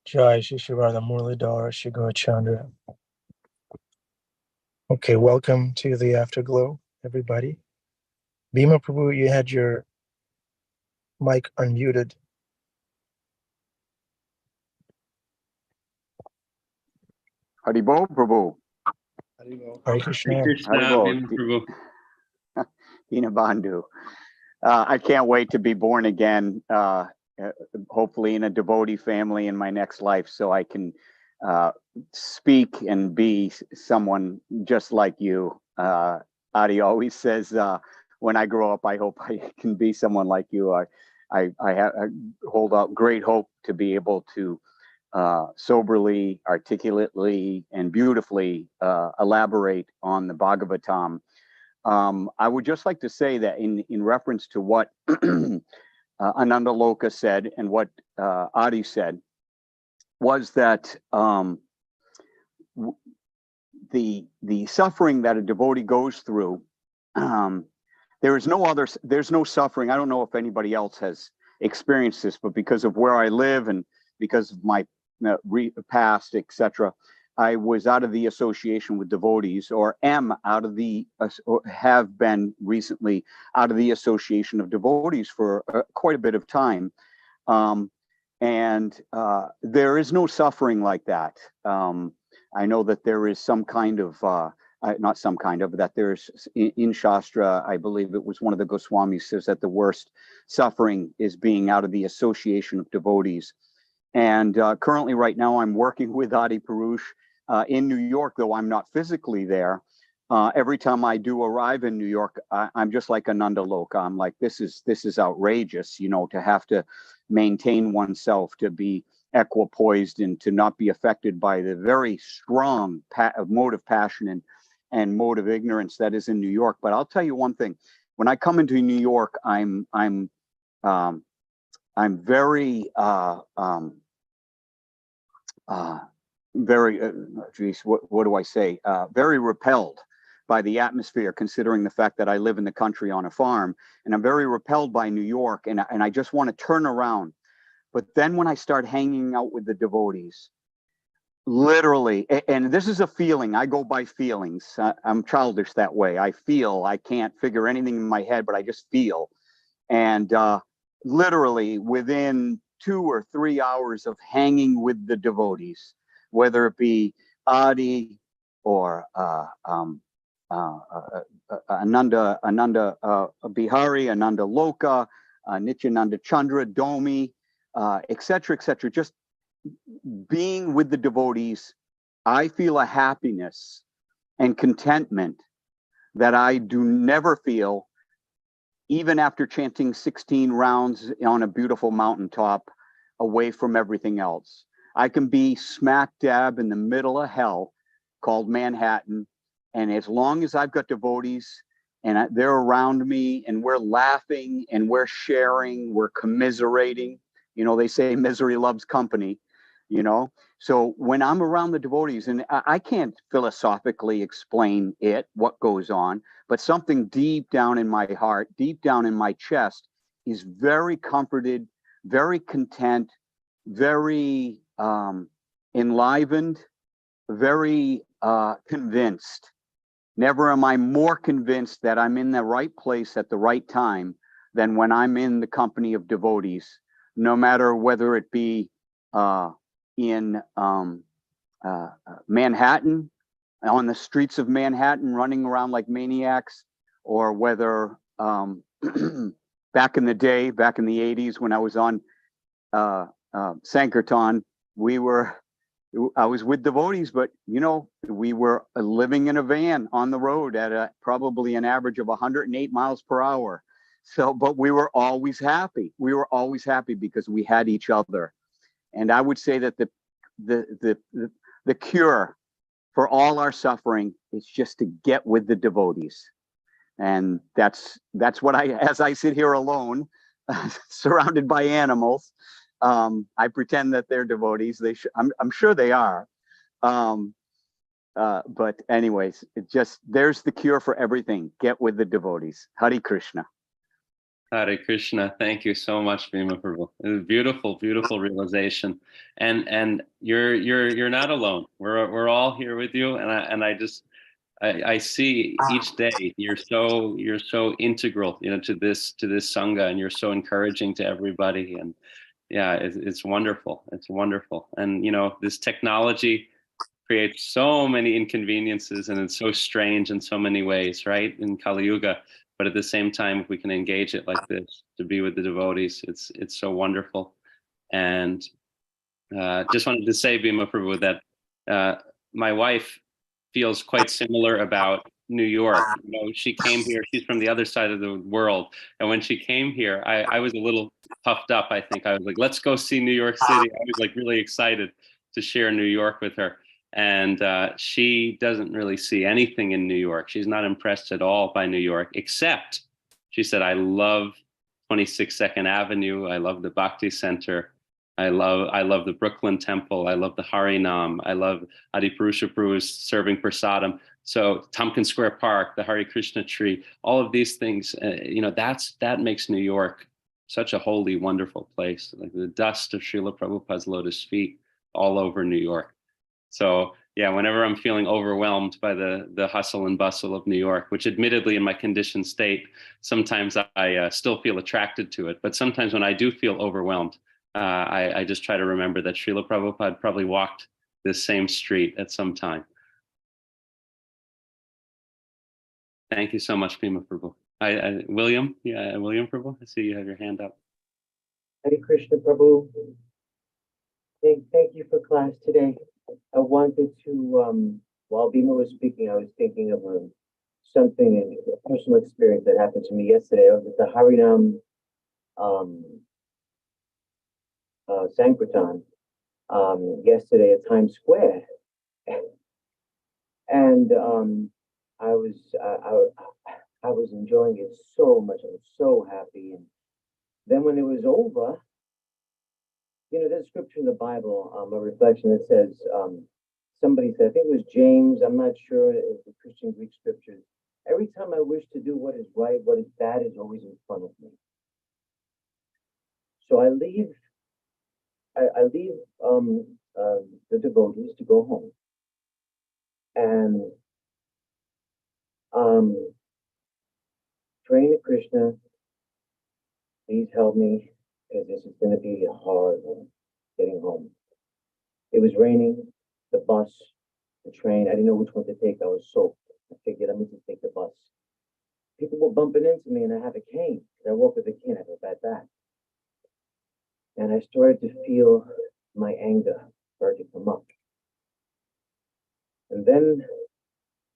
Jai Shishivardha Murlidhara Shigar Chandra. Okay, welcome to the Afterglow, everybody. Bhima Prabhu, you had your mic unmuted. Haribol Prabhu. Hare Krishna. Haribol. Dina Bandhu. I can't wait to be born again, hopefully in a devotee family in my next life, so I can speak and be someone just like you. Adi always says, when I grow up, I hope I can be someone like you. I hold out great hope to be able to soberly, articulately, and beautifully elaborate on the Bhagavatam. I would just like to say that in reference to what Anandaloka said and what Adi said, was that the suffering that a devotee goes through, there's no suffering. I don't know if anybody else has experience this, but because of where I live and because of my past, etc., I was out of the association with devotees, or am out of the, or have been recently out of the association of devotees for quite a bit of time. And there is no suffering like that. I know that there is some kind of, not some kind of, that there's in Shastra, I believe it was one of the Goswamis says that the worst suffering is being out of the association of devotees. And currently right now I'm working with Adi Purush in New York, though I'm not physically there. Every time I do arrive in New York, I'm just like Ananda Loka. I'm like, this is outrageous, you know, to have to maintain oneself, to be equipoised and to not be affected by the very strong mode of passion and mode of ignorance that is in New York. But I'll tell you one thing: when I come into New York, I'm very what do I say? Very repelled by the atmosphere, considering the fact that I live in the country on a farm, and I'm very repelled by New York, and I just want to turn around. But then when I start hanging out with the devotees, literally, and this is a feeling, I go by feelings. I'm childish that way. I feel, I can't figure anything in my head, but I just feel. And literally within 2 or 3 hours of hanging with the devotees, whether it be Adi or Ananda Bihari, Ananda Loka, Nityananda Chandra, Domi, etc., etc. Just being with the devotees, I feel a happiness and contentment that I do never feel, even after chanting 16 rounds on a beautiful mountaintop away from everything else. I can be smack dab in the middle of hell called Manhattan, and as long as I've got devotees and they're around me and we're laughing and we're sharing, we're commiserating, you know, they say misery loves company, you know. So when I'm around the devotees, and I can't philosophically explain what goes on, but something deep down in my heart, deep down in my chest is very comforted, very content, very enlivened, very convinced. Never am I more convinced that I'm in the right place at the right time than when I'm in the company of devotees, no matter whether it be in Manhattan, on the streets of Manhattan, running around like maniacs, or whether back in the day, back in the 80s when I was on Sankirtan, I was with devotees, but you know, we were living in a van on the road at probably an average of 108 miles per hour. So, but we were always happy. We were always happy because we had each other. And I would say that the cure for all our suffering is just to get with the devotees. And that's what as I sit here alone, surrounded by animals, I pretend that they're devotees. I'm sure they are. But anyways, there's the cure for everything. Get with the devotees. Hare Krishna. Hare Krishna. Thank you so much, Bhima Prabhu. It was beautiful, beautiful realization. And you're not alone. We're all here with you. And I see each day you're so integral, you know, to this sangha, and you're so encouraging to everybody. And yeah, it's wonderful. It's wonderful. And you know, this technology creates so many inconveniences, and it's so strange in so many ways, right? In Kali Yuga. But at the same time, if we can engage it like this, to be with the devotees, it's so wonderful. And just wanted to say, Bhima Prabhu, that my wife feels quite similar about New York. You know, she came here, she's from the other side of the world. And when she came here, I was a little puffed up, I think. I was like, let's go see New York City. I was like really excited to share New York with her. And she doesn't really see anything in New York. She's not impressed at all by New York, except she said, I love 26 Second Avenue. I love the Bhakti Center. I love the Brooklyn Temple. I love the Harinam. I love Adi Purusha Prabhu's serving prasadam. So Tompkins Square Park, the Hare Krishna tree, all of these things, you know, that makes New York such a holy, wonderful place, like the dust of Srila Prabhupada's lotus feet all over New York. So yeah, whenever I'm feeling overwhelmed by the hustle and bustle of New York, which admittedly in my conditioned state, sometimes I still feel attracted to it. But sometimes when I do feel overwhelmed, I just try to remember that Srila Prabhupada probably walked this same street at some time. Thank you so much, Bhima Prabhu. William, William Prabhu, I see you have your hand up. Hare Krishna Prabhu. Thank you for class today. I wanted to, while Bhima was speaking, I was thinking of something in a personal experience that happened to me yesterday. I was at the Harinam Sankirtan yesterday at Times Square, and I was enjoying it so much. I was so happy, and then when it was over, you know, there's a scripture in the Bible, a reflection that says, somebody said, I think it was James, I'm not sure, it's the Christian Greek scriptures. Every time I wish to do what is right, what is bad is always in front of me. So I leave the devotees to go home. And praying to Krishna, please help me, because this is going to be a hard one, getting home. It was raining, the bus, the train, I didn't know which one to take. I was soaked. I figured let me just take the bus. People were bumping into me, and I have a cane. I walk with a cane, I have a bad back. And I started to feel my anger start to come up. And then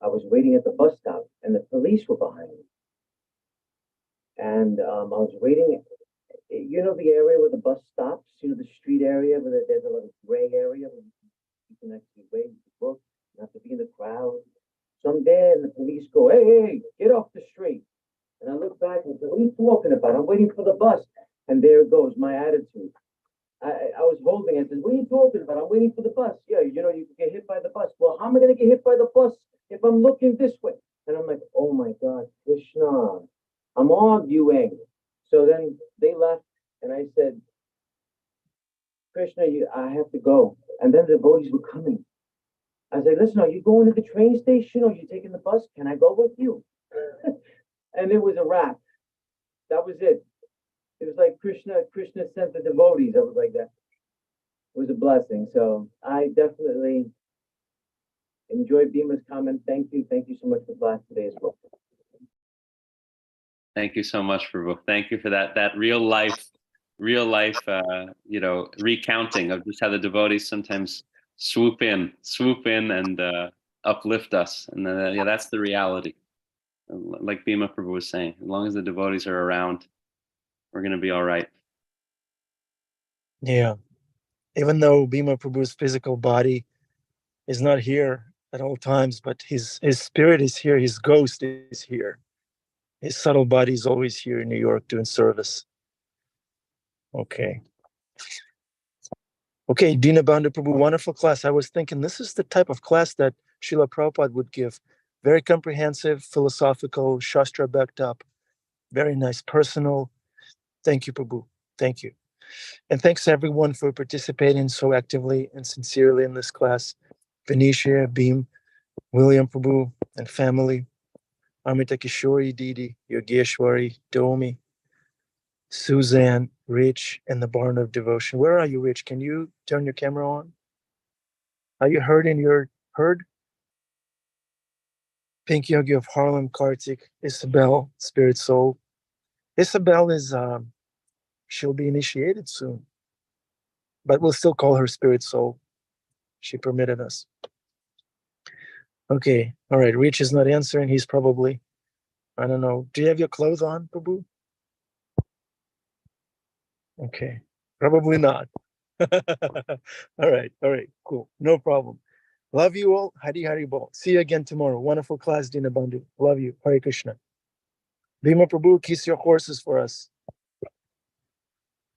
I was waiting at the bus stop, and the police were behind me. And I was waiting. You know the area where the bus stops? You know the street area where there's a lot of gray area where you can actually wait, you can book, you have to be in the crowd. So I'm there, and the police go, hey, get off the street. And I look back and say, what are you talking about? I'm waiting for the bus. And there goes my attitude. I was holding it. I said, what are you talking about? I'm waiting for the bus. Yeah, you know, you can get hit by the bus. Well, how am I going to get hit by the bus if I'm looking this way? And I'm like, oh my God, Krishna, I'm arguing. So then they left, and I said, Krishna, I have to go. And then the devotees were coming. I was like, listen, are you going to the train station, or are you taking the bus? Can I go with you? And it was a wrap. That was it. It was like Krishna sent the devotees. I was like that. It was a blessing. So I definitely enjoyed Bima's comment. Thank you. Thank you so much for class today as well. Thank you so much, Prabhu. Thank you for that real life, you know, recounting of just how the devotees sometimes swoop in and uplift us. And yeah, that's the reality. Like Bhima Prabhu was saying, as long as the devotees are around, we're going to be all right. Yeah. Even though Bhima Prabhu's physical body is not here at all times, but his spirit is here, his ghost is here. His subtle body is always here in New York doing service. Okay. Okay, Dina Bandhu Prabhu, wonderful class. I was thinking this is the type of class that Srila Prabhupada would give. Very comprehensive, philosophical, Shastra backed up. Very nice, personal. Thank you, Prabhu. Thank you. And thanks everyone for participating so actively and sincerely in this class. Venetia, Beam, William Prabhu, and family. Amrita Kishori, Didi, Yogeshwari, Domi, Suzanne, Rich, and the Barn of Devotion. Where are you, Rich? Can you turn your camera on? Are you heard in your herd? Pink Yogi of Harlem, Kartik, Isabel, Spirit Soul. Isabel is, she'll be initiated soon, but we'll still call her Spirit Soul. She permitted us. Okay, all right, Rich is not answering. He's probably, I don't know. Do you have your clothes on, Prabhu? Okay, probably not. All right, cool. No problem. Love you all. Hari Hari Bol. See you again tomorrow. Wonderful class, Dina Bandhu. Love you. Hare Krishna. Bhima Prabhu, kiss your horses for us.